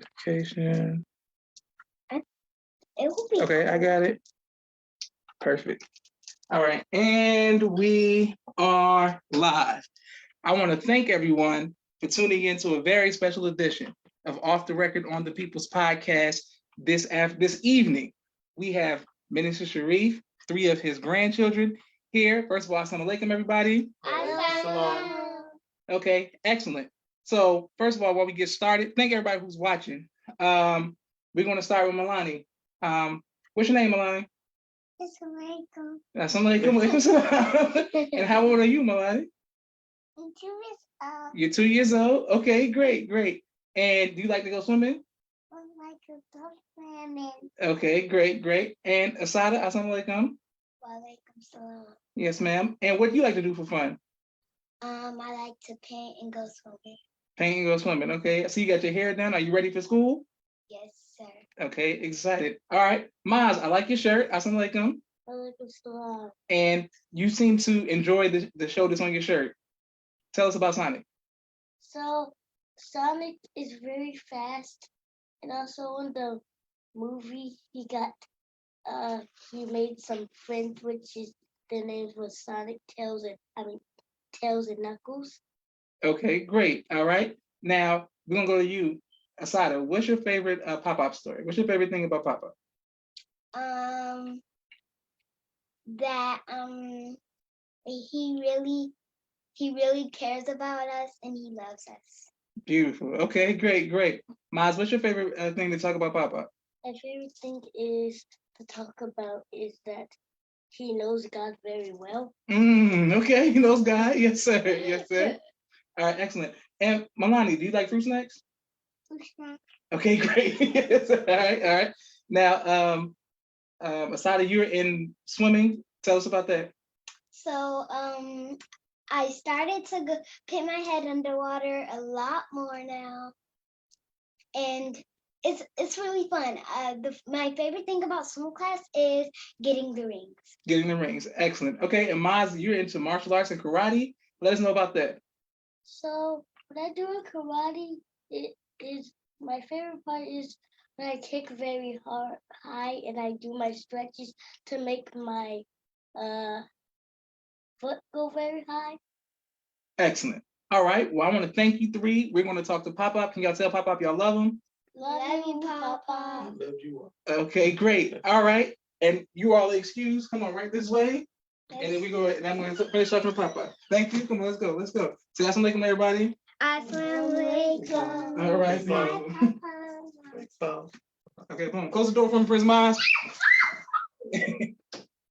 Notification. It will be Okay, I got it. Perfect. All right, and we are live. I want to thank everyone for tuning in to a very special edition of Off the Record on the People's Podcast. This evening, we have Minister Sharrieff, 3 of his grandchildren here. First of all, assalamu alaikum, everybody. Okay, excellent. So, first of all, while we get started, thank everybody who's watching. We're going to start with Milani. What's your name, Milani? Assalamu alaikum. And how old are you, Milani? I'm 2 years old. You're 2 years old. Okay, great. And do you like to go swimming? I like to go swimming. Okay, great. And Asada, assalamu alaikum. Walaikum salam. Yes, ma'am. And what do you like to do for fun? I like to paint and go swimming. Paint and go swimming. Okay. So you got your hair done. Are you ready for school? Yes, sir. Okay, excited. All right. Maz, I like your shirt. Assalamu alaikum. Walaikum salam. And you seem to enjoy the show that's on your shirt. Tell us about Sonic. So Sonic is very fast, and also in the movie he made some friends, which is their names was Sonic, Tails, and Knuckles. Okay, great. All right. Now we're gonna go to you, Asada. What's your favorite pop-up story? What's your favorite thing about pop-up? That he really cares about us and he loves us. Beautiful. Okay, great. Maz, what's your favorite thing to talk about pop-up? My favorite thing is to talk about is that he knows God very well. Okay, he knows God. Yes, sir. All right, excellent. And Milani, do you like fruit snacks? Fruit snacks. Okay, great. Yes, all right. Now, Asada, you're in swimming. Tell us about that. So, I started to put my head underwater a lot more now, and it's really fun. My favorite thing about swim class is getting the rings. Getting the rings, excellent. Okay, and Maz, you're into martial arts and karate. Let us know about that. So what I do in karate is my favorite part is when I kick very high and I do my stretches to make my foot go very high. Excellent. All right. Well, I want to thank you 3. We're going to talk to Pop-Up. Can y'all tell Pop-Up y'all love him? Love you, Papa. I love you all. Okay, great. All right. And you all excused. Come on, right this way. And then we go, and I'm going to finish up with Papa. Thank you. Come on, let's go. Say assalamu alaikum, everybody. Assalamu alaikum. All right. Thanks, Okay, boom. Close the door from Prince Maz.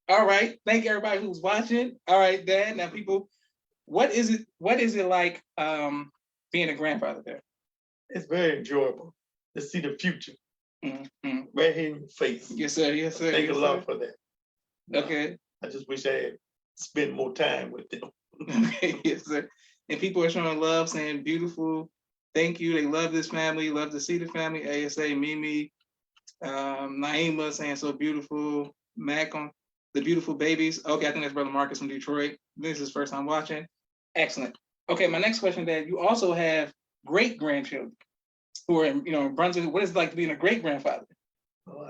All right. Thank everybody who's watching. All right, Dad. Now, people, what is it like being a grandfather there? It's very enjoyable to see the future Mm-hmm. right here in your face. Yes, sir. Thank you a lot for that. Okay. I just wish I had spent more time with them. Okay, yes, sir. And people are showing love, saying beautiful. Thank you. They love this family, love to see the family. ASA, Mimi, Naima saying so beautiful. Mac on the beautiful babies. Okay, I think that's Brother Marcus from Detroit. This is his first time watching. Excellent. Okay, my next question, Dad. You also have great grandchildren who are in Brunswick. What is it like being a great grandfather? Oh,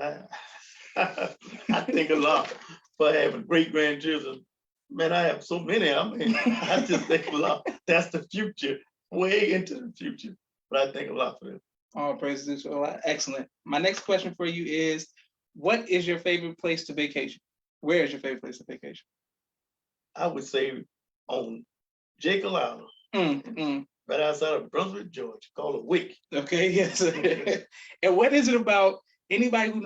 I think a lot for having great grandchildren. Man, I have so many. I mean, I just think a lot. That's the future, way into the future. But I think a lot for them. All praises to Allah. Excellent. My next question for you is, what is your favorite place to vacation? Where is your favorite place to vacation? I would say on Jekyll Island, right outside of Brunswick, Georgia, called a Wick. Okay, yes. And what is it about anybody who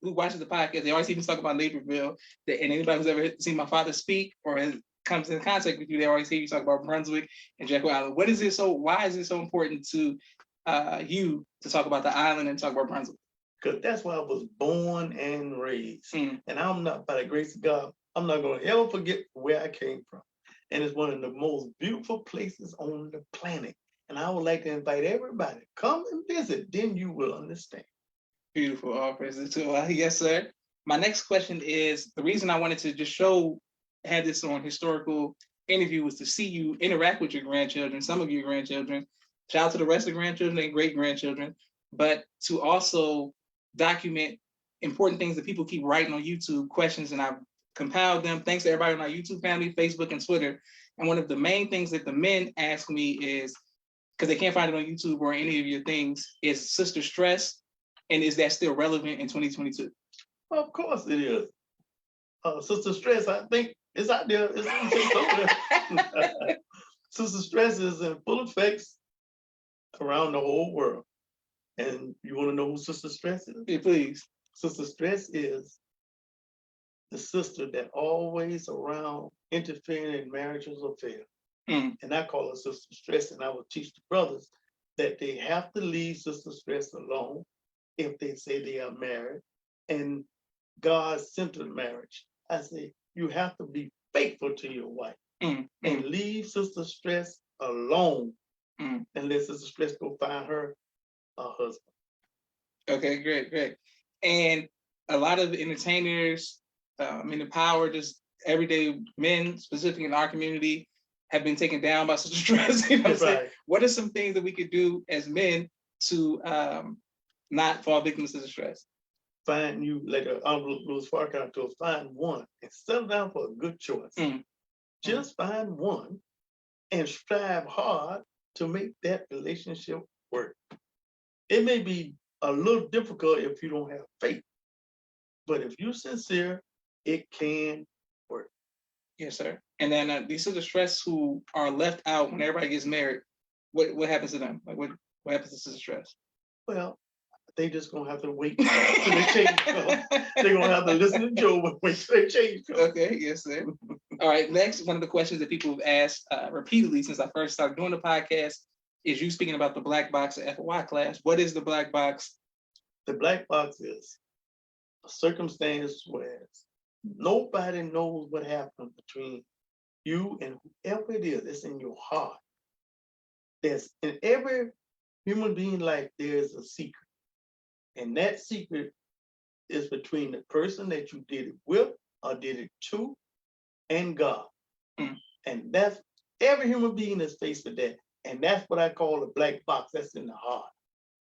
watches the podcast? They always even talk about Naperville. And anybody who's ever seen my father speak or comes in contact with you, they always hear you talk about Brunswick and Jekyll Island. Why is it so important to you to talk about the island and talk about Brunswick? Because that's where I was born and raised. And I'm not, by the grace of God, I'm not going to ever forget where I came from. And it's one of the most beautiful places on the planet. And I would like to invite everybody, come and visit, then you will understand. Beautiful. All praises to Allah. Yes, sir. My next question is, the reason I wanted to just had this on historical interview was to see you interact with your grandchildren, some of your grandchildren, shout out to the rest of the grandchildren and great grandchildren, but to also document important things that people keep writing on YouTube, questions, and I've compiled them. Thanks to everybody on our YouTube family, Facebook, and Twitter. And one of the main things that the men ask me is, because they can't find it on YouTube or any of your things, is sister stress, and is that still relevant in 2022? Well, of course it is. Sister stress, I think, is out there. It's sister stress is in full effect around the whole world. And you want to know who sister stress is? Yeah, please. Sister stress is the sister that always around interfering in marriages affairs. And I call her sister stress, and I will teach the brothers that they have to leave sister stress alone if they say they are married and God-centered marriage. I say you have to be faithful to your wife and leave sister stress alone and let sister stress go find her a husband. Okay, great. And a lot of entertainers, in the power, just everyday men, specifically in our community, have been taken down by such stress. You know what I'm saying? What are some things that we could do as men to not fall victims to the stress? Find you, like Louis Farrakhan told us, find one and settle down for a good choice. Just find one and strive hard to make that relationship work. It may be a little difficult if you don't have faith, but if you're sincere, it can work. Yes, sir. And then these are the stress who are left out when everybody gets married. What happens to them? Like what happens to the stress? Well, they just gonna have to wait till they change color. They're gonna have to listen to Joe and wait till they change color. Okay, yes, sir. All right, next, one of the questions that people have asked repeatedly since I first started doing the podcast is you speaking about the black box at FOI class. What is the black box? The black box is a circumstance where nobody knows what happened between you and whoever it is that's in your heart. There's in every human being life, there's a secret. And that secret is between the person that you did it with or did it to and God. And that's every human being is faced with that. And that's what I call the black box that's in the heart.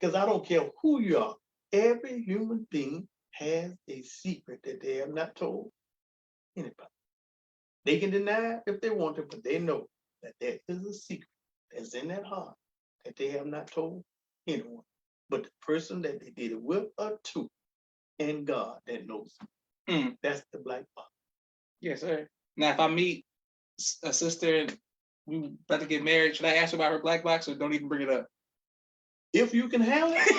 Because I don't care who you are, every human being has a secret that they have not told anybody. They can deny it if they want to, but they know that there is a secret that's in that heart that they have not told anyone. But the person that they did it with or to, and God that knows. That's the black box. Yes, sir. Now, if I meet a sister and we about to get married, should I ask her about her black box or don't even bring it up? If you can handle it,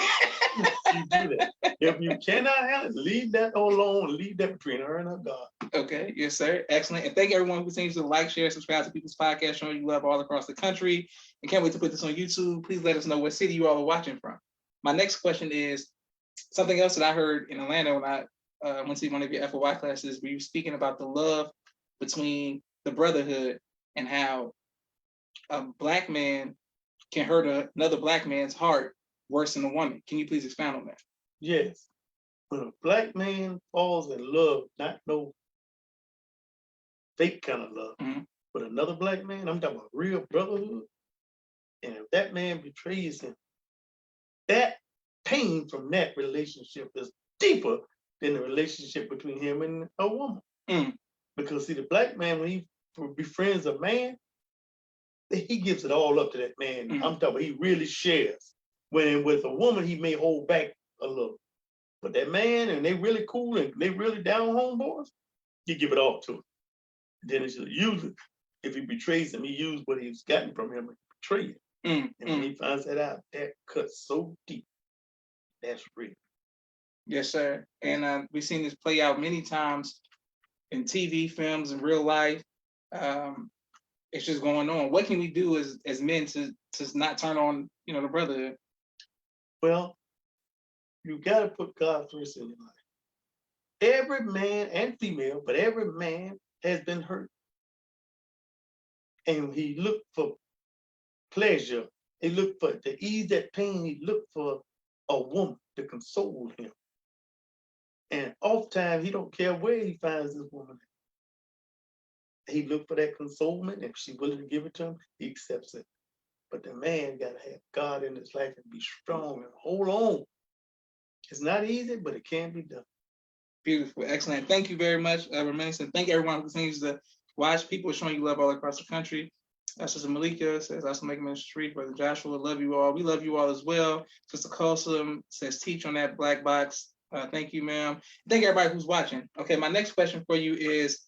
you do that. If you cannot handle it, leave that alone. Leave that between her and her God. Okay, yes, sir. Excellent. And thank everyone who continues to like, share, subscribe to People's Podcast, showing you love all across the country. And can't wait to put this on YouTube. Please let us know what city you all are watching from. My next question is something else that I heard in Atlanta when I went to one of your FOI classes, where you were speaking about the love between the brotherhood and how a black man can hurt another black man's heart worse than a woman. Can you please expound on that? Yes. When a black man falls in love, not no fake kind of love, but another black man, I'm talking about real brotherhood. And if that man betrays him, that pain from that relationship is deeper than the relationship between him and a woman. Because see, the black man, when he befriends a man, he gives it all up to that man. I'm talking about he really shares. When with a woman, he may hold back a little. But that man, and they really cool and they really down home boys, you give it all to him. Then it's usually, if he betrays him, he used what he's gotten from him and betray him. And when he finds that out, that cuts so deep. That's real. Yes, sir. And we've seen this play out many times in TV, films, in real life. It's just going on. What can we do as men to not turn on, the brotherhood? Well, you got to put God first in your life. Every man and female, but every man has been hurt. And he looked for pleasure. He looked for, to ease that pain, he looked for a woman to console him. And oftentimes, he don't care where he finds this woman. He looked for that consolement, and if she's willing to give it to him, he accepts it. But the man got to have God in his life and be strong and hold on. It's not easy, but it can be done. Beautiful, excellent. Thank you very much, Reminiscent. Thank everyone who continues to watch. People showing you love all across the country. Sister Malika says, "Also make ministry." Brother Joshua, love you all. We love you all as well. Sister Colson says, "Teach on that black box." Thank you, ma'am. Thank everybody who's watching. Okay, my next question for you is,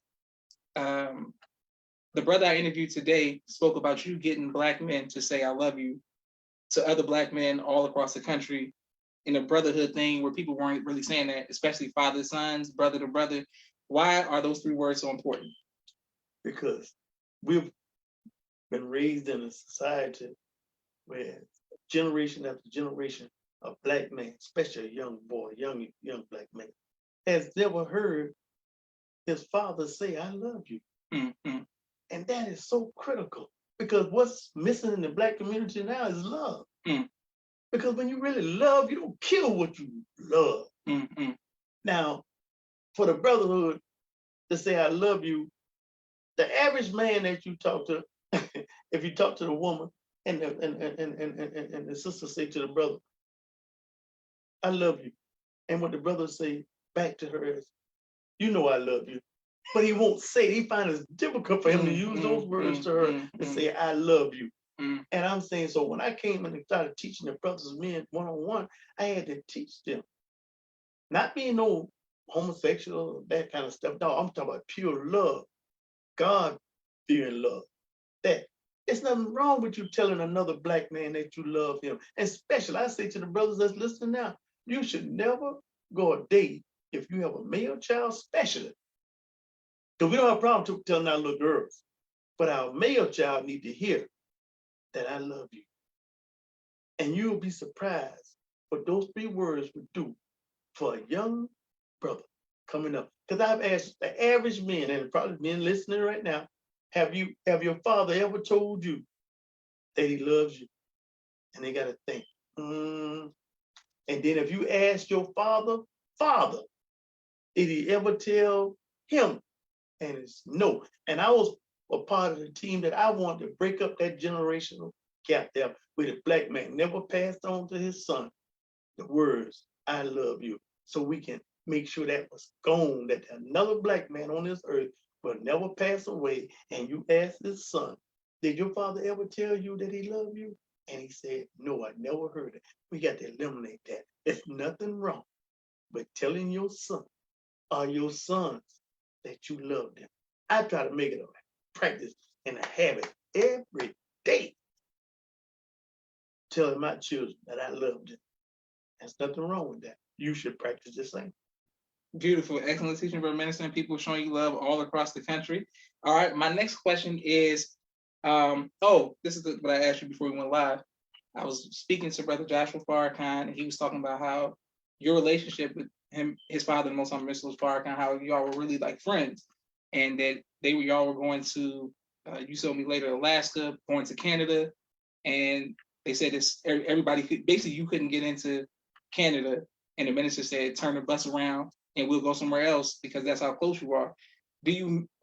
the brother I interviewed today spoke about you getting black men to say "I love you" to other black men all across the country in a brotherhood thing where people weren't really saying that, especially father to sons, brother to brother. Why are those 3 words so important? Because we've been raised in a society where generation after generation of black men, especially a young boy, young black man, has never heard his father say, "I love you." Mm-hmm. And that is so critical because what's missing in the black community now is love. Because when you really love, you don't kill what you love. Mm-hmm. Now, for the brotherhood to say, "I love you," the average man that you talk to, if you talk to the woman and the sister say to the brother, "I love you," and what the brother say back to her is, "You know I love you," but he won't say it. He finds it difficult for him to use those words to her to say, "I love you." And I'm saying, so when I came in and started teaching the brothers men one-on-one, I had to teach them, not being no homosexual or that kind of stuff. No, I'm talking about pure love, God-fearing love. That it's nothing wrong with you telling another black man that you love him. And especially, I say to the brothers that's listening now, you should never go a date if you have a male child, especially. Because we don't have a problem telling our little girls, but our male child need to hear that "I love you." And you'll be surprised what those 3 words would do for a young brother coming up. Because I've asked the average men, and probably men listening right now, have your father ever told you that he loves you? And they got to think. And then if you ask your father, did he ever tell him? And it's no. And I was a part of the team that I wanted to break up that generational gap there where the black man never passed on to his son the words, "I love you," so we can make sure that was gone, that another black man on this earth will never pass away. And you ask his son, "Did your father ever tell you that he loved you?" And he said, "No, I never heard it." We got to eliminate that. There's nothing wrong with telling your son or your sons that you love them. I try to make it a practice and a habit every day, telling my children that I love them. There's nothing wrong with that. You should practice the same. Beautiful, excellent teaching, brother Minister. People showing you love all across the country. All right, my next question is, this is what I asked you before we went live. I was speaking to Brother Joshua Farrakhan, and he was talking about how your relationship with him, his father, the Most High Mr. Farrakhan, how y'all were really like friends, and that y'all were going to, you told me later, Alaska, going to Canada, and they said this everybody could, basically you couldn't get into Canada, and the minister said turn the bus around and we'll go somewhere else because that's how close you are.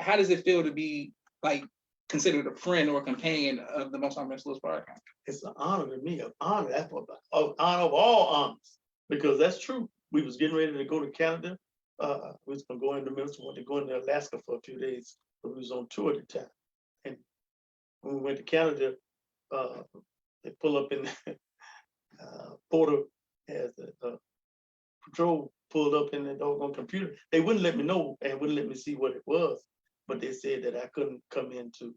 How does it feel to be like considered a friend or a companion of the Most High Mr. Farrakhan? It's an honor to me, an honor. That's what honor of all honors, because that's true. We was getting ready to go to Canada. We was gonna go into ministry, wanted to go into Alaska for a few days, but we was on tour at the time. And when we went to Canada, they pull up in Porter as the patrol pulled up in the doggone computer. They wouldn't let me know and wouldn't let me see what it was, but they said that I couldn't come into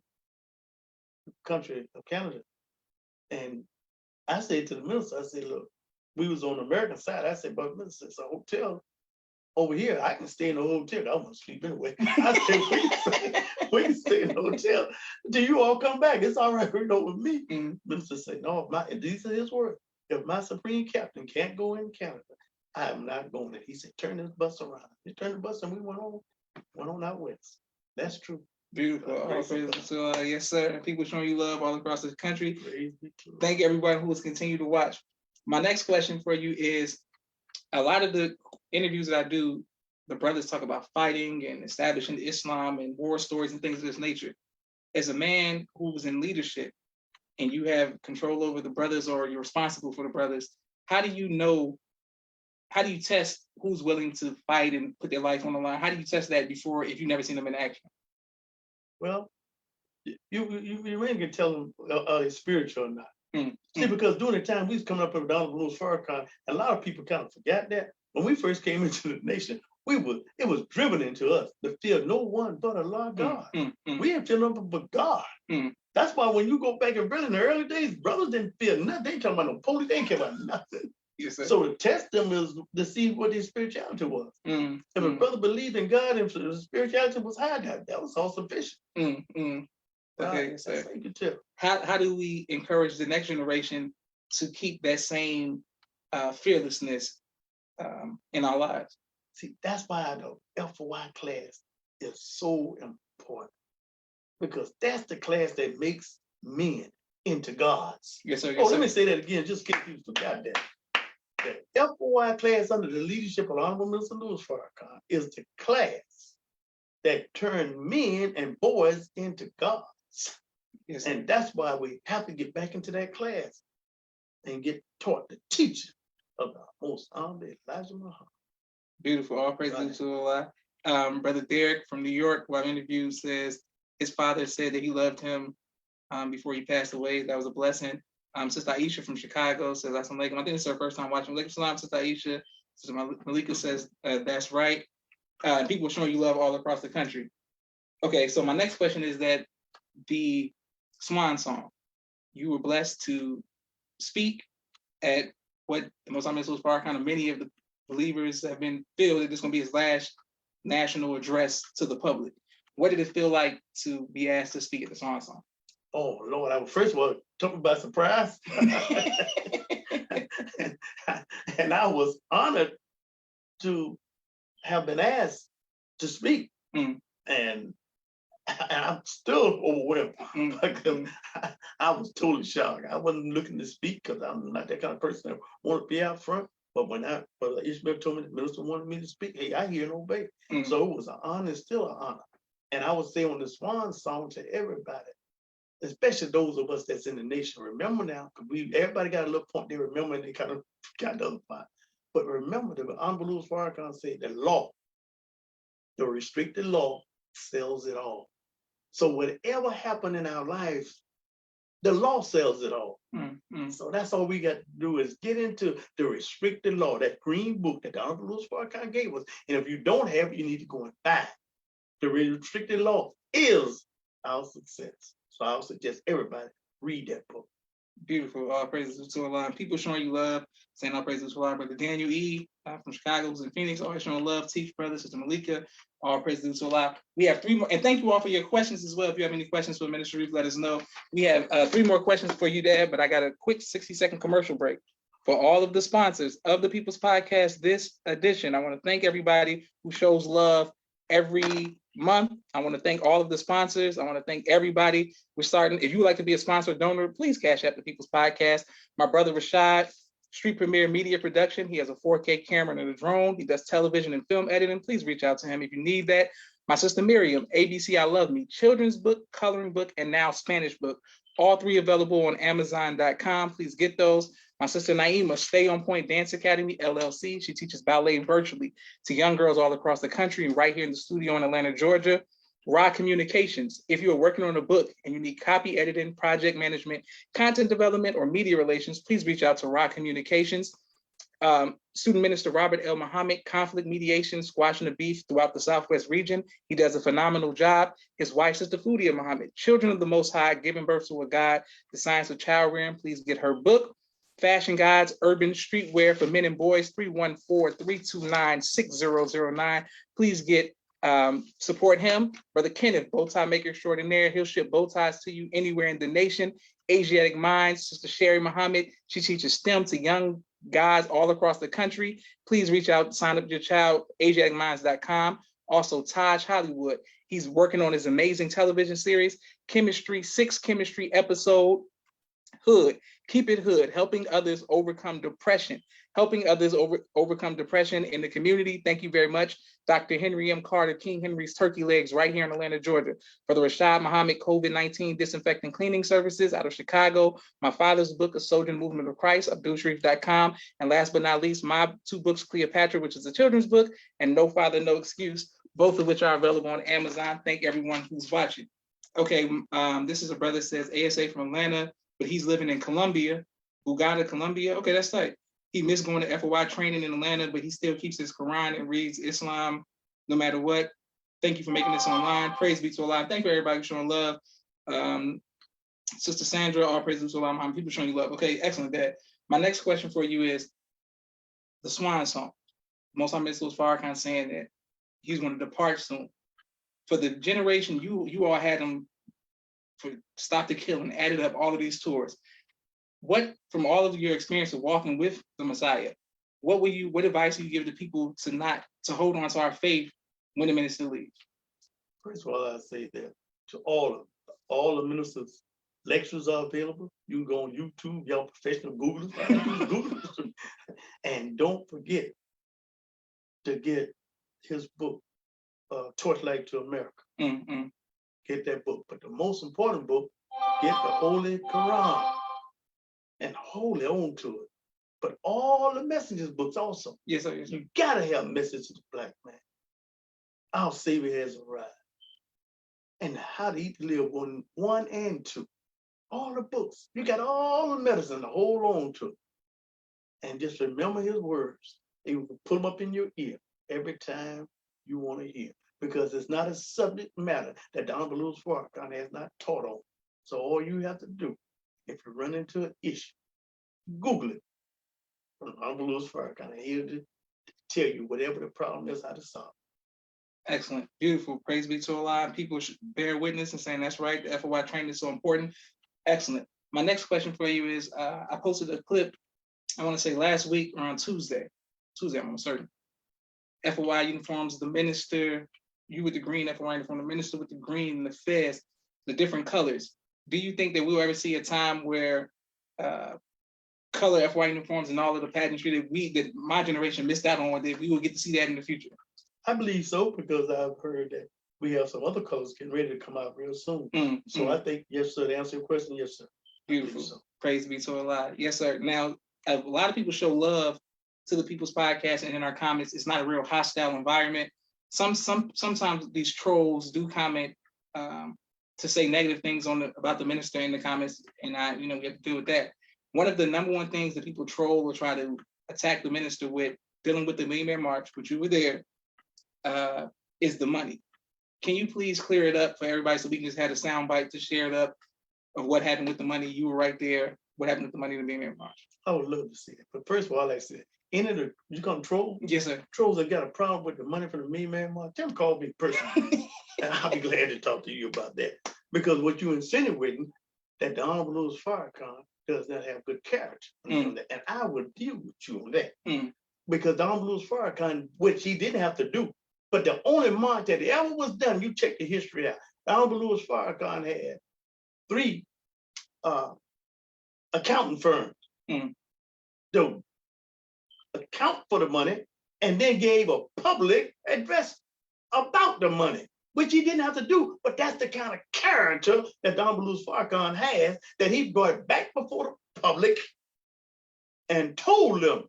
the country of Canada. And I said to the minister, I said, "Look, we was on the American side." I said, "But minister, it's a hotel over here. I can stay in the hotel. I want to sleep anyway." I said, we can stay in the hotel till you all come back. It's all right, with me. Minister said, "No, these are his words. If my supreme captain can't go in Canada, I am not going there." He said, "Turn this bus around." He turned the bus and we went on out west. That's true. Beautiful. Yes, sir. People showing you love all across the country. Thank everybody who has continued to watch. My next question for you is, a lot of the interviews that I do, the brothers talk about fighting and establishing Islam and war stories and things of this nature. As a man who was in leadership, and you have control over the brothers, or you're responsible for the brothers, how do you test who's willing to fight and put their life on the line? How do you test that before, if you've never seen them in action? Well, you really can tell them it's spiritual or not. See, because during the time we was coming up with Donald Blues Farrakhan, a lot of people kind of forgot that. When we first came into the nation, it was driven into us to fear no one but Allah God. We didn't fear nobody but God. That's why when you go back and really in the early days, brothers didn't fear nothing. They ain't talking about no police, they ain't care about nothing. Yes, sir. So to test them is to see what their spirituality was. If a brother believed in God and his spirituality was high, that was all sufficient. Okay, yes, sir. That's how you can tell. How do we encourage the next generation to keep that same fearlessness in our lives? See, that's why the F4Y class is so important, because that's the class that makes men into gods. Yes, sir. Yes, Let sir. me say that again, just in case you forgot that. The F4Y class under the leadership of Honorable Minister Louis Farrakhan is the class that turned men and boys into gods. Yes, sir. And that's why we have to get back into that class and get taught the teaching of the most honorable Elijah Muhammad. Beautiful. All praise to Allah. Brother Derek from New York, who I've interviewed, says his father said that he loved him before he passed away. That was a blessing. Sister Aisha from Chicago says, Assalamu alaikum. I think this is her first time watching. Alaikum salam, Sister Aisha. Sister Malika says, that's right. People are showing you love all across the country. Okay, so my next question is that the Swan Song, you were blessed to speak at what the Most Honorable Farrakhan and many of the believers have been feel that this is going to be his last national address to the public. What did it feel like to be asked to speak at the Swan Song? Oh, Lord, I was first of all took me by surprise. And I was honored to have been asked to speak. And I'm still overwhelmed because I was totally shocked. I wasn't looking to speak because I'm not that kind of person that want to be out front. But when Ishmael told me the minister wanted me to speak, hey, I hear and obey. So it was an honor, still an honor. And I would say on the Swan Song to everybody, especially those of us that's in the nation, remember now, because everybody got a little point they remember and they kind of got the other part. But remember, the Honorable Louis Farrakhan said the law, the restricted law, sells it all. So whatever happened in our lives, the law sells it all. So that's all we got to do is get into the restricted law, that green book that the Honorable Louis Farrakhan gave us. And if you don't have it, you need to go and buy it. The restricted law is our success. So I would suggest everybody read that book. Beautiful. All praises to Allah. People showing you love, saying all praises to Allah. Brother Daniel E. From Chicago, who's in Phoenix, always showing love. Teach brother, Sister Malika, all praises to Allah. We have 3 more, and thank you all for your questions as well. If you have any questions for Minister Sharrieff, let us know. We have 3 more questions for you, Dad, but I got a quick 60-second commercial break. For all of the sponsors of the People's Podcast, this edition, I want to thank everybody who shows love every month. I want to thank all of the sponsors. I want to thank everybody. We're starting. If you would like to be a sponsor or donor, please cash out the People's Podcast. My brother Rashad, Street Premier Media Production. He has a 4K camera and a drone. He does television and film editing. Please reach out to him if you need that. My sister Miriam, ABC I Love Me, children's book, coloring book, and now Spanish book. All 3 available on Amazon.com. Please get those. My sister Naima, Stay On Point Dance Academy, LLC. She teaches ballet virtually to young girls all across the country and right here in the studio in Atlanta, Georgia. Raw Communications. If you are working on a book and you need copy editing, project management, content development, or media relations, please reach out to Raw Communications. Student Minister Robert L. Muhammad, conflict mediation, squashing the beef throughout the Southwest region. He does a phenomenal job. His wife, Sister Fudia Muhammad, Children of the Most High, giving birth to a God, the science of child rearing. Please get her book. Fashion Guides, Urban Streetwear for Men and Boys, 314-329-6009. Please get support him. Brother Kenneth, bow tie maker extraordinaire. He'll ship bow ties to you anywhere in the nation. Asiatic Minds, Sister Sherry Muhammad. She teaches STEM to young guys all across the country. Please reach out, sign up your child, asiaticminds.com. Also, Taj Hollywood. He's working on his amazing television series, Chemistry, 6 chemistry episode, Hood. Keep it hood, helping others overcome depression, helping others overcome depression in the community. Thank you very much, Dr. Henry M. Carter, King Henry's Turkey Legs, right here in Atlanta, Georgia. For the Rashad Muhammad COVID-19 Disinfecting Cleaning Services out of Chicago, my father's book, A Soldier Movement of Christ, AbdulSharrieff.com. And last but not least, my 2 books, Cleopatra, which is a children's book, and No Father, No Excuse, both of which are available on Amazon. Thank everyone who's watching. Okay, this is a brother says ASA from Atlanta, but he's living in Colombia, Uganda, Colombia. Okay, that's tight. He missed going to FOI training in Atlanta, but he still keeps his Quran and reads Islam no matter what. Thank you for making this online. Praise be to Allah. Thank you everybody for showing love. Sister Sandra, all praise be to Allah. People showing you love. Okay, excellent, Dad. My next question for you is the Swan Song. Most High Mr. Farrakhan saying that he's going to depart soon. For the generation you all had him for Stop the Killing, added up all of these tours. What, from all of your experience of walking with the Messiah, what advice would you give to people to hold on to our faith when the minister leaves? First of all, I say that to all the ministers' lectures are available. You can go on YouTube, y'all professional Googlers, and don't forget to get his book, Torchlight to America. Mm-hmm. Get that book. But the most important book, get the Holy Quran and hold on to it. But all the messages books also. Yes, sir. Yes, sir. You gotta have a message to the Black man. Our Savior has arrived. And how to eat, live 1 and 2. All the books. You got all the medicine to hold on to. And just remember his words. You can put them up in your ear every time you want to hear. Because it's not a subject matter that the Honorable Louis Farrakhan has not taught on. So all you have to do, if you run into an issue, Google it. From Honorable Louis Farrakhan, and he'll tell you whatever the problem is, how to solve it. Excellent. Beautiful. Praise be to Allah. People should bear witness and saying that's right. The FOI training is so important. Excellent. My next question for you is, I posted a clip, I want to say last week around Tuesday, I'm certain. FOI uniforms, the minister, you with the green FOI uniform, the minister with the green, the fez, the different colors. Do you think that we'll ever see a time where color FOI uniforms and all of the pageantry that my generation missed out on, that we will get to see that in the future? I believe so, because I've heard that we have some other colors getting ready to come out real soon. So I think, yes, sir, to answer your question, yes, sir. Beautiful. So. Praise be to Allah. Yes, sir. Now, a lot of people show love to the People's Podcast, and in our comments, it's not a real hostile environment. Sometimes these trolls do comment to say negative things about the minister in the comments, and we have to deal with that. One of the number one things that people troll or try to attack the minister with, dealing with the Million Man March, which you were there, is the money. Can you please clear it up for everybody so we can just have a sound bite to share it up of what happened with the money? You were right there. What happened with the money in the Million Man March? I would love to see it. But first of all, like I said, you come troll? Yes, sir. Trolls that got a problem with the money from the Million Man March, them call me personally. And I'll be glad to talk to you about that. Because what you're insinuating, that the Honorable Louis Farrakhan does not have good character. And I would deal with you on that. Because the Honorable Louis Farrakhan, which he didn't have to do, but the only march that ever was done, you check the history out. The Honorable Louis Farrakhan had 3 accounting firms to account for the money, and then gave a public address about the money, which he didn't have to do. But that's the kind of character that the Honorable Louis Farrakhan has, that he brought back before the public and told them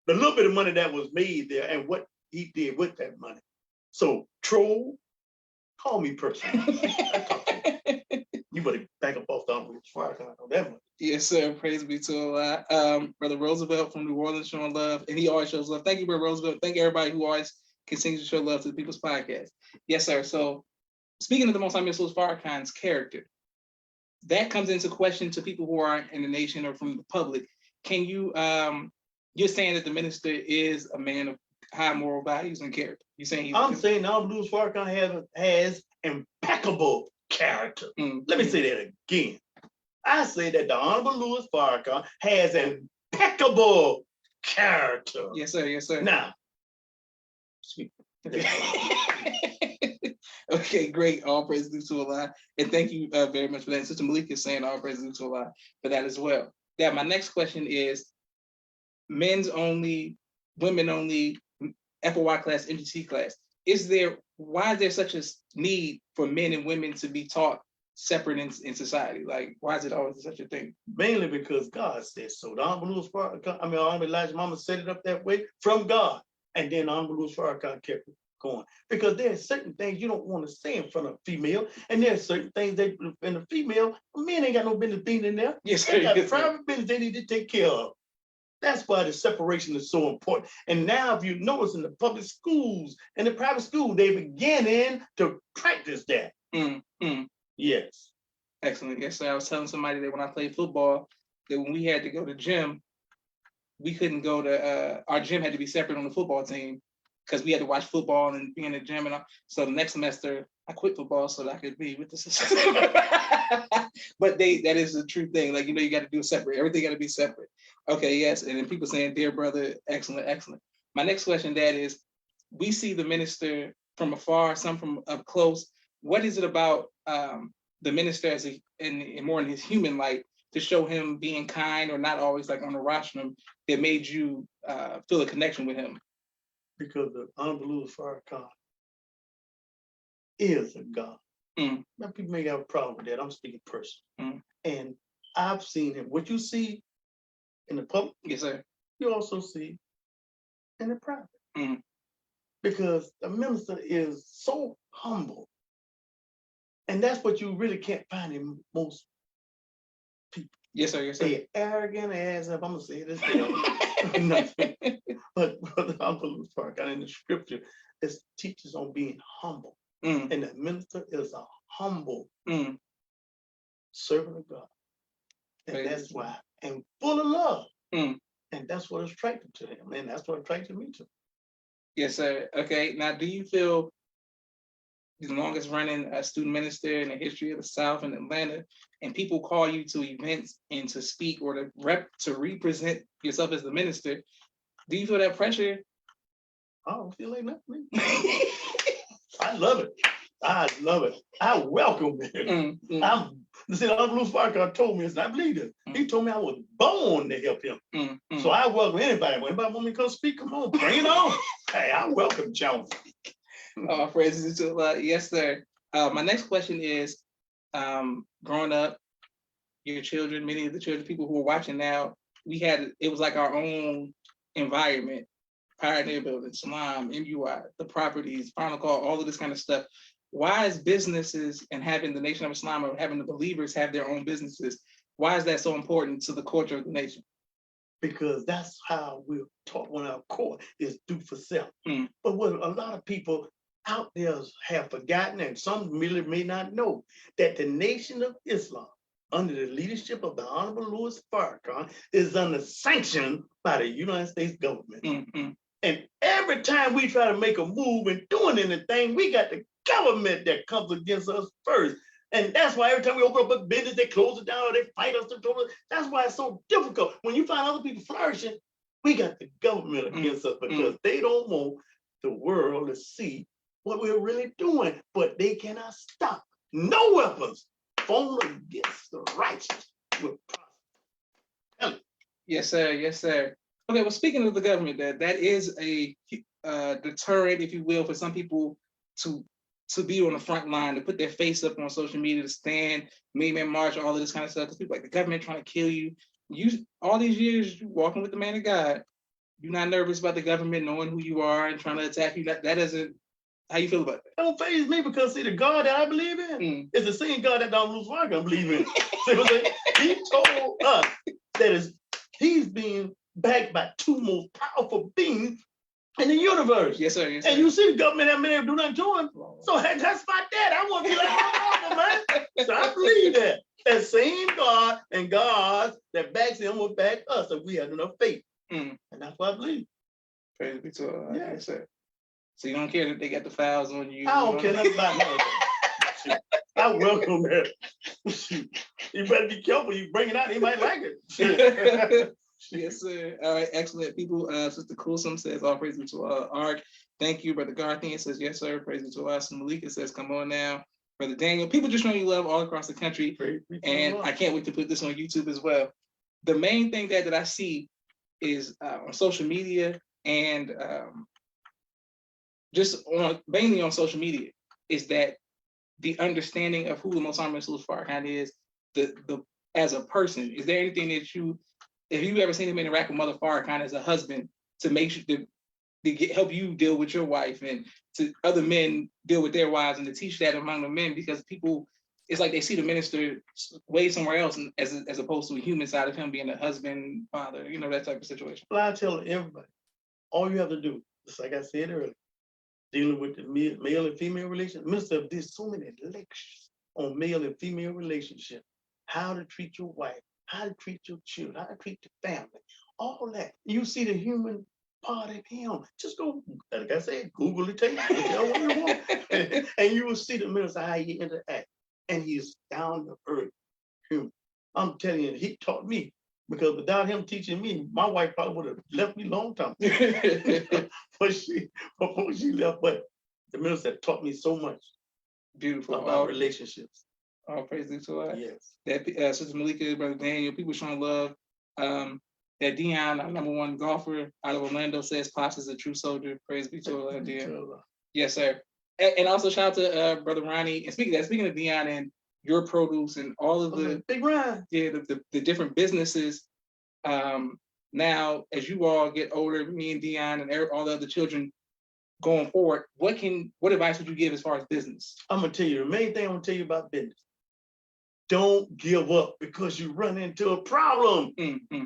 the little bit of money that was made there and what he did with that money. So, troll, call me personally. You better back up off the Honorable Louis Farrakhan on that one. Yes, sir. Praise be to Allah. Brother Roosevelt from New Orleans showing love, and he always shows love. Thank you, Brother Roosevelt. Thank everybody who always continues to show love to the People's Podcast. Yes, sir. So, speaking of the Most High Mr. Farrakhan's character, that comes into question to people who are in the nation or from the public. Can you, you're saying that the minister is a man of high moral values and character. You're saying I'm saying the Honorable Louis Farrakhan has impeccable character. Let me say that again. I say that the Honorable Louis Farrakhan has impeccable character. Yes, sir. Yes, sir. Now, okay, great. All praise due to Allah. And thank you very much for that. Sister Malika is saying all praise due to Allah for that as well. Yeah, my next question is, men's only, women only, FOI class, MGT class. Why is there such a need for men and women to be taught separate in society? Like, why is it always such a thing? Mainly because God said so. The Honorable Louis Farrakhan, Honorable Elijah Mama set it up that way from God. And then Honorable Louis Farrakhan kept it going. Because there are certain things you don't want to say in front of a female, and there are certain things that in a female, men ain't got no business being in there. Yes, They got yes, private business they need to take care of. That's why the separation is so important. And now, if you notice in the public schools and the private schools, they beginning to practice that. Yes. Excellent. Yes, sir. I was telling somebody that when I played football, that when we had to go to gym, we couldn't go to our gym had to be separate on the football team because we had to watch football and be in the gym and all. So the next semester I quit football so that I could be with the system. But that is a true thing. Like, you got to do it separate. Everything got to be separate. Okay, yes. And then people saying, dear brother, excellent, excellent. My next question, Dad, is we see the minister from afar, some from up close. What is it about the minister as in more in his human light to show him being kind or not always like on the rostrum that made you feel a connection with him? Because the Honorable Louis Farrakhan is a God. Now, people may have a problem with that. I'm speaking personally. And I've seen him. What you see in the public, yes, sir, you also see in the private. Because the minister is so humble. And that's what you really can't find in most people. Yes, sir, yes, sir. They're arrogant as if I'm gonna say this. But the Honorable Louis Farrakhan in the scripture teaches on being humble. And the minister is a humble servant of God. And that's why, and full of love. And that's what attracted to him. And that's what attracted me to him. Yes, sir. Okay. Now, do you feel the longest running student minister in the history of the South and Atlanta, and people call you to events and to speak or to represent yourself as the minister, do you feel that pressure? I don't feel like nothing. I love it. I love it. I welcome it. See, Uncle Louis Farrakhan told me, and I believe it. He told me I was born to help him. So I welcome anybody. When anybody want me to come speak, come on, bring it on. Hey, I welcome Jones. Oh, praises to Allah. Yes, sir. My next question is, growing up, your children, many of the children, people who are watching now, it was like our own environment. Pioneer Building, Salam, MUI, the properties, Final Call, all of this kind of stuff. Why is businesses and having the Nation of Islam or having the believers have their own businesses, why is that so important to the culture of the nation? Because that's how we're taught when our core is do for self. But what a lot of people out there have forgotten, and some really may not know, that the Nation of Islam, under the leadership of the Honorable Louis Farrakhan, is under sanction by the United States government. And every time we try to make a move and doing anything, we got the government that comes against us first. And that's why every time we open up a business, they close it down or they fight us. That's why it's so difficult. When you find other people flourishing, we got the government against us because they don't want the world to see what we're really doing, but they cannot stop. No weapons formed against the righteous will prosper. Yes, sir. Yes, sir. Okay, well, speaking of the government, that is a deterrent, if you will, for some people to be on the front line, to put their face up on social media, to stand, Mayman March, all of this kind of stuff. Because people like the government trying to kill you. All these years, you walking with the man of God, you're not nervous about the government knowing who you are and trying to attack you. That doesn't. How you feel about that? Don't faze me because see, the God that I believe in is the same God that Don Louis Farrakhan believe in. See what I'm saying? He told us that he's being backed by two most powerful beings in the universe. Yes, sir. Yes, sir. And you see the government that may do nothing to him. So that's my dad. I want to be like my mama, man. So I believe that. That same God and God that backs him will back us if we have enough faith. And that's what I believe. Praise be to Allah. Yes, sir. So you don't care that they got the files on you? I don't care nothing about that. I welcome that. You better be careful. You bring it out, he might like it. Yes, sir. All right, excellent. People, Sister Coulson says, all praise be to Ark. Thank you. Brother Garthian says, yes, sir. Praise be to us. Malika says, come on now. Brother Daniel, people just showing you love all across the country. And I can't wait to put this on YouTube as well. The main thing that I see is on social media and just mainly on social media is that the understanding of who the Most Honorable Sharrieff Farrakhan is, the as a person. Is there anything that if you ever seen him interact with Mother Farrakhan as a husband to make sure to help you deal with your wife and to other men deal with their wives and to teach that among the men, because people, it's like they see the minister way somewhere else as opposed to a human side of him being a husband, father, that type of situation. Well, I tell everybody, all you have to do, just like I said earlier, dealing with the male and female relationship. Minister did so many lectures on male and female relationship, how to treat your wife, how to treat your children, how to treat the family, all that. You see the human part of him. Just go, like I said, Google it, take whichever one you want, and you will see the minister how he interact. And he's down to earth human. I'm telling you, he taught me. Because without him teaching me, my wife probably would have left me a long time before she left. But the minister taught me so much. Beautiful about relationships. All praise be to God. Yes. That Sister Malika, Brother Daniel, people showing love. That Dion, our #1 golfer out of Orlando, says Pops is a true soldier. Praise be to Allah, Dion. Yes, sir. And also shout out to Brother Ronnie. And speaking of Dion and your produce and all of the big Ryan. Yeah, the different businesses. Now, as you all get older, me and Dion and all the other children going forward, what advice would you give as far as business? I'm gonna tell you the main thing I'm gonna tell you about business. Don't give up because you run into a problem. Mm-hmm.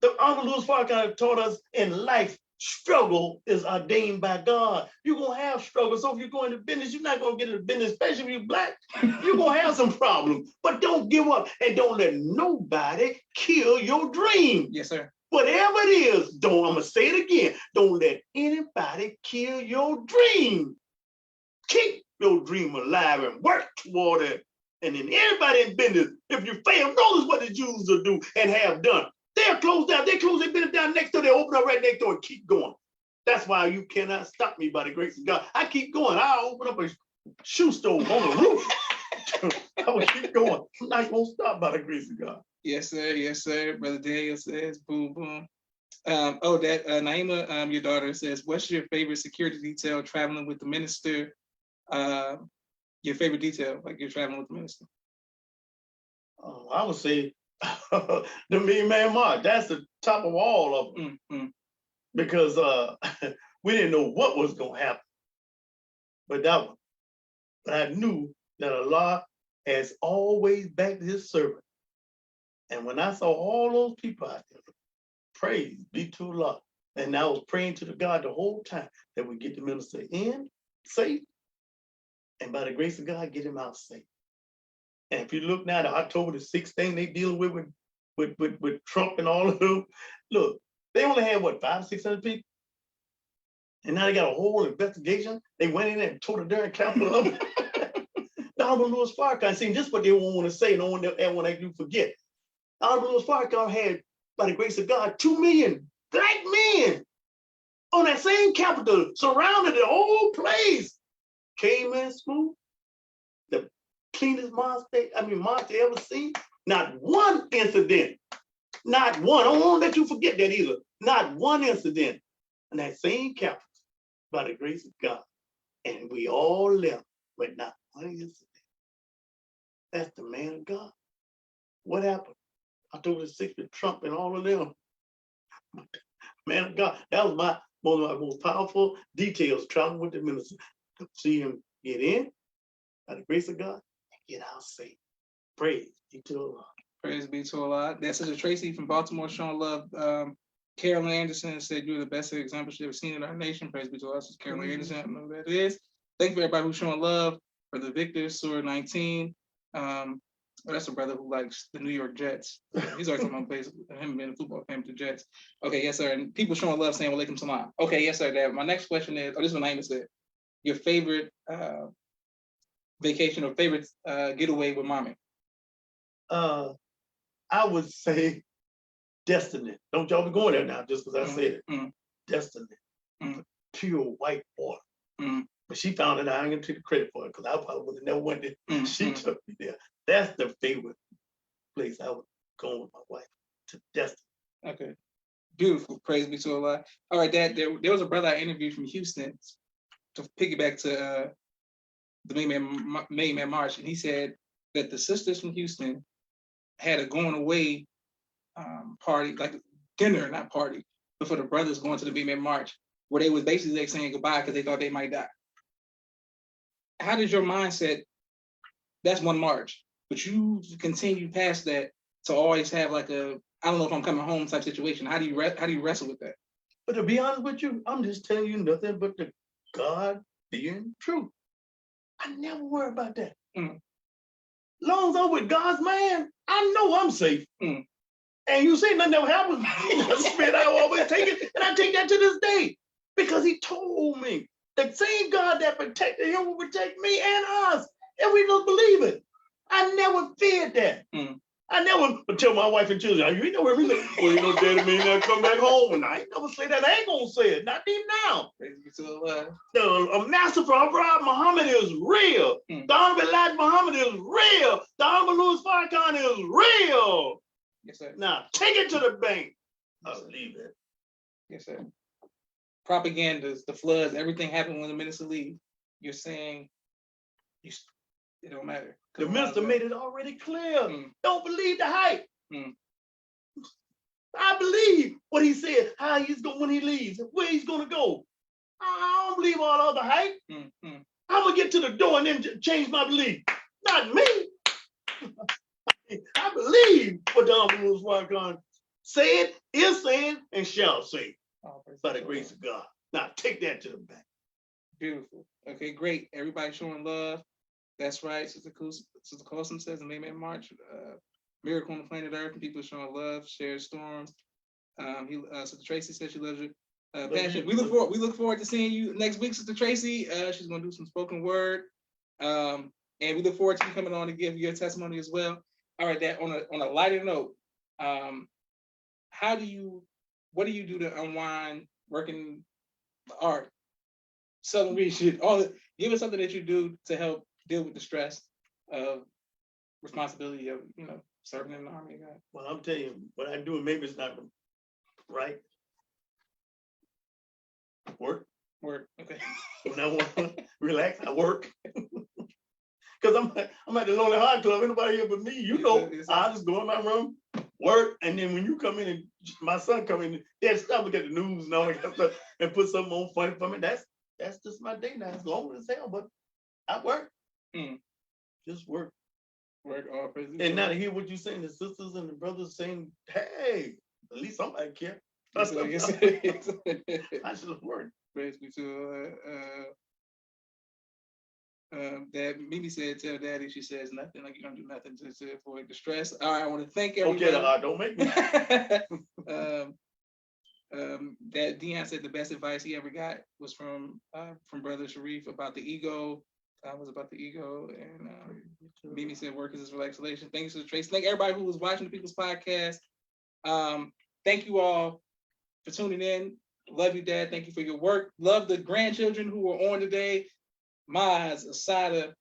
The Uncle Louis Farrakhan taught us in life, struggle is ordained by God. You're gonna have struggle. So if you're going to business, you're not gonna get into business, especially if you're Black. You're gonna have some problems, but don't give up and don't let nobody kill your dream. Yes, sir. Whatever it is, I'm gonna say it again. Don't let anybody kill your dream. Keep your dream alive and work toward it. And then everybody in business, if you fail, notice what the Jews will do and have done. They'll close down. They close their business down next door. They open up right next door and keep going. That's why you cannot stop me by the grace of God. I keep going. I'll open up a shoe store on the roof. I will keep going. I'm not going to stop by the grace of God. Yes, sir. Yes, sir. Brother Daniel says, boom, boom. Naima, your daughter says, what's your favorite security detail traveling with the minister? Your favorite detail, like you're traveling with the minister? I would say the Million Man March. That's the top of all of them. Mm-hmm. Because we didn't know what was going to happen. But that one. But I knew that Allah has always backed his servant. And when I saw all those people out there, praise be to Allah. And I was praying to the God the whole time that we get the minister in safe. And by the grace of God, get him out safe. And if you look now, the October the 6th thing they dealing with Trump and all of them, look, they only had, 500, 600 people? And now they got a whole investigation. They went in there and tore the darn Capitol up. The Honorable Louis Farrakhan, see, this is what they won't want to say, no one ever want to forget. The Honorable Louis Farrakhan had, by the grace of God, 2 million Black men on that same Capitol, surrounded the whole place. Came in smooth, the cleanest mosque they ever seen. Not one incident, not one. I don't want to let you forget that either. Not one incident in that same Capitol, by the grace of God. And we all left with not one incident. That's the man of God. What happened? October the 6th with Trump and all of them. Man of God, that was one of my most powerful details, traveling with the minister. To see him get in, by the grace of God, and get out safe. Praise be to Allah. Praise be to Allah. That's Sister Tracy from Baltimore showing love. Carolyn Anderson said, you're the best example she's ever seen in our nation. Praise be to Allah. Sister Carolyn Anderson, I don't know who that is. Thank you for everybody who's showing love. Brother Victor, Surah 19. That's a brother who likes the New York Jets. He's always talking about him being a football fan with the Jets. Okay, yes, sir. And people showing love saying, Walaikum salam. Okay, yes, sir, Dad. My next question is, this is what Naima said. Your favorite vacation or favorite getaway with mommy? I would say Destiny. Don't y'all be going there now just because I said it. Mm. Destiny. Mm. Pure white water. Mm. But she found it. I ain't gonna take the credit for it because I probably would have never went there. Mm. She took me there. That's the favorite place I would go with my wife, to Destiny. Okay. Beautiful. Praise be to Allah. All right, Dad. There was a brother I interviewed from Houston to piggyback to the May Man March, and he said that the sisters from Houston had a going away party, like dinner, not party, but for the brothers going to the May Man March, where they was basically like saying goodbye because they thought they might die. How did your mindset? That's one march, but you continue past that to always have like a I don't know if I'm coming home type situation. How do you wrestle with that? But to be honest with you, I'm just telling you nothing but the God being true. I never worry about that. Long as I'm with God's man, I know I'm safe. And you say nothing ever happened. That's the spirit I always take it, and I take that to this day because He told me the same God that protected Him will protect me and us, and we don't believe it. I never feared that. I never would tell my wife and children, you ain't never heard me say, well, you know, Daddy may not come back home. And I ain't never say that. I ain't gonna say it. Not even now. The massacre of Muhammad is real. The Honorable Elijah Muhammad is real. The Honorable Louis Farrakhan is real. Yes, sir. Now, take it to the bank. I'll leave it. Yes, sir. Propagandas, the floods, everything happened when the minister leave. You're saying it don't matter. The minister made it already clear. Don't believe the hype. I believe what he said, how he's going when he leaves, where he's going to go. I don't believe all other hype. I'm going to get to the door and then change my belief. Not me. I believe what the Honorable Farrakhan said, is saying, and shall say by the grace of God. Now take that to the bank. Beautiful. Okay, great. Everybody showing love. That's right. Sister Colson says in May Man March, miracle on the planet Earth, and people showing love, share storms. Sister Tracy says she loves you. Passion. We look forward to seeing you next week, Sister Tracy. She's gonna do some spoken word. And we look forward to you coming on to give your testimony as well. All right, that on a lighter note, what do you do to unwind working the art? Southern Region, give us something that you do to help deal with the stress of responsibility of serving in the army. God. Well, I'm telling you, what I do, maybe it's not right. Work. Okay. When I want to relax, I work. Because I'm at the Lonely Heart Club. Ain't nobody here but me. You know, I just go in my room, work, and then when you come in and my son come in, Dad, stop look at the news and all that stuff and put something on funny for me. That's just my day now. It's long as hell, but I work. Just work. Work all praise. And now to hear what you're saying, the sisters and the brothers saying, hey, at least somebody care. I should have worked. Praise be to Dad. Mimi said, tell Daddy she says nothing, like you don't do nothing to avoid the stress. All right, I want to thank everybody. Okay, don't make me. That Dion said the best advice he ever got was from Brother Sharrieff about the ego. Was about the ego, and Mimi said work is his relaxation. Thanks to Trace. Thank everybody who was watching the People's Podcast. Thank you all for tuning in. Love you, Dad. Thank you for your work. Love the grandchildren who were on today. Maz, Asada,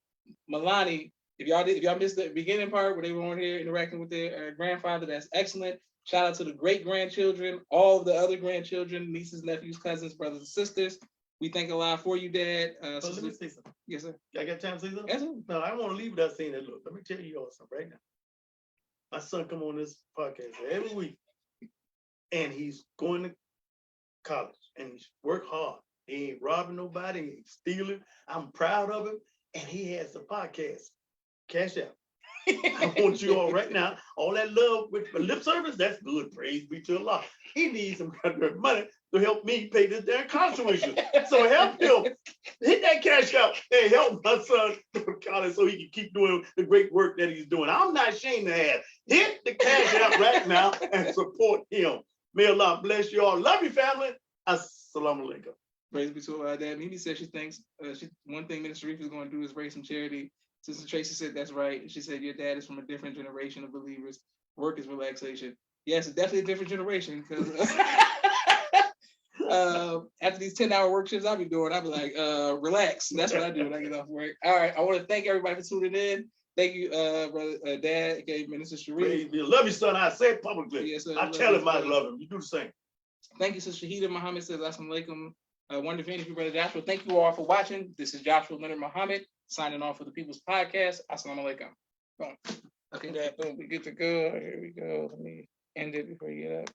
Milani. If y'all missed the beginning part where they were on here interacting with their grandfather, that's excellent. Shout out to the great grandchildren, all of the other grandchildren, nieces, nephews, cousins, brothers, and sisters. We thank Allah for you, Dad. Let me say something. Yes, sir. I got time to say something? Yes, sir. No, I don't want to leave without saying that. Look, let me tell you all something right now. My son come on this podcast every week, and he's going to college, and he's work hard. He ain't robbing nobody, he ain't stealing. I'm proud of him, and he has a podcast. Cash out. I want you all right now, all that love with lip service, that's good. Praise be to Allah. He needs some kind of money to help me pay this damn college tuition. So help him. Hit that cash out and help my son go to college so he can keep doing the great work that he's doing. I'm not ashamed to have. Hit the cash out right now and support him. May Allah bless you all. Love you, family. Assalamu alaikum. Praise be to Allah. Dad, Mimi said she thinks one thing Minister Sharrieff is going to do is raise some charity. Sister Tracy said that's right. She said your dad is from a different generation of believers. Work is relaxation. Yes, it's definitely a different generation because after these 10-hour work shifts I'll be doing, I'll be like, relax. That's what I do when I get off work. All right, I want to thank everybody for tuning in. Thank you, brother, Dad, okay, Minister Sharrieff. Love you, son. I say it publicly. Yes, sir. I tell him I love him. You do the same. Thank you, Sister Shahida Muhammad says, Assalamu alaikum. Wonderful interview, Brother Joshua. Thank you all for watching. This is Joshua Leonard Muhammad signing off for the People's Podcast. Assalamu alaikum. Boom. Okay, boom. We good to go. Here we go. Let me end it before you get up.